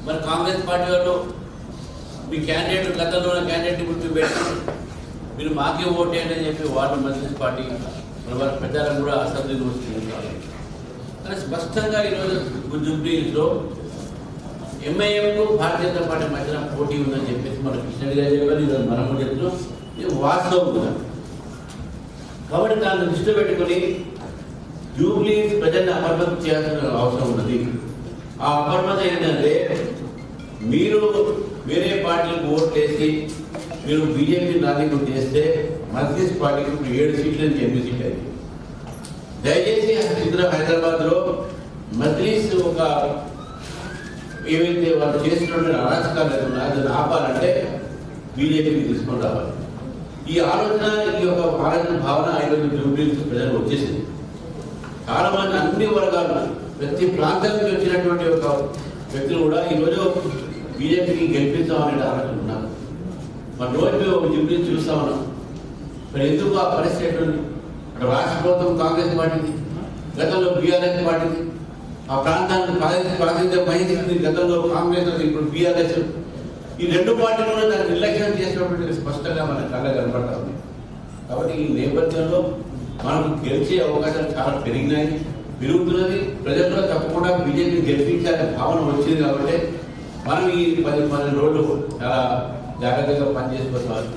మరి కాంగ్రెస్ పార్టీ వాళ్ళు మీ క్యాండిడేట్ గతంలో ఉన్న క్యాండిడేట్ ఇప్పుడు పెట్టి మీరు మాకే ఓటేయండి అని చెప్పి వార్డు మజ్లిస్ పార్టీ మన ప్రచారం కూడా అసెంబ్లీలో వస్తుంది. కానీ స్పష్టంగా ఈరోజు జూబ్లీహిల్స్లో ఎంఐఎంకు భారతీయ జనతా పార్టీ మధ్యన పోటీ ఉందని చెప్పేసి మన కృష్ణరెడ్డి గారు చెప్పారు. ఈరోజు మనం చెప్తున్నాం, ఇది వాస్తవం కూడా. కాబట్టి దాన్ని దృష్టిలో పెట్టుకొని జూబ్లీహిల్స్ ప్రజల్ని అప్రమత్తం చేయాల్సిన అవసరం ఉన్నది. ఆ అప్రమత్తం ఏంటంటే మీరు వేరే పార్టీలకు ఓట్లు వేసి మీరు బీజేపీ నాయకులు చేస్తే మజ్లిస్ పార్టీకి 7 సీట్లు అని 8 సీట్లు అయింది. దయచేసి హైదరాబాద్లో మజ్లిస్ ఒక ఏవైతే వాళ్ళు చేస్తున్న అరాచకాలు ఉన్నాయో దాన్ని ఆపాలంటే బీజేపీకి తీసుకొని రావాలి. ఈ ఆలోచన భావన ఈరోజు జూబ్లీహిల్స్ ప్రజలు వచ్చేసింది. చాలా మంది అన్ని వర్గాలు ప్రతి ప్రాంతం నుంచి వచ్చినటువంటి ఒక వ్యక్తులు కూడా ఈరోజు బీజేపీకి గెలిపిస్తామనే ఆలోచన ఉన్నారు. మన రోజు జూబ్లీహిల్స్ చూస్తా ఉన్నాం. మరి ఎందుకు ఆ పరిస్థితి ఉంది? అక్కడ రాష్ట్ర ప్రభుత్వం కాంగ్రెస్ పార్టీది, గతంలో బీఆర్ఎస్ పార్టీది. ఆ ప్రాంతానికి ప్రాతినిధ్యం వహించింది గతంలో కాంగ్రెస్, ఇప్పుడు బీఆర్ఎస్. ఈ 2 పార్టీలు దాన్ని నిర్లక్ష్యం చేసినటువంటి స్పష్టంగా మన కళ్ళ కనపడతా ఉంది. కాబట్టి ఈ నేపథ్యంలో మనకు గెలిచే అవకాశాలు చాలా పెరుగుతున్నది. ప్రజల్లో తప్పకుండా బీజేపీ గెలిపించాలనే భావన వచ్చింది. కాబట్టి మనం ఈ 10 రోజులు చాలా జాగ్రత్తగా పనిచేసుకోవాలి.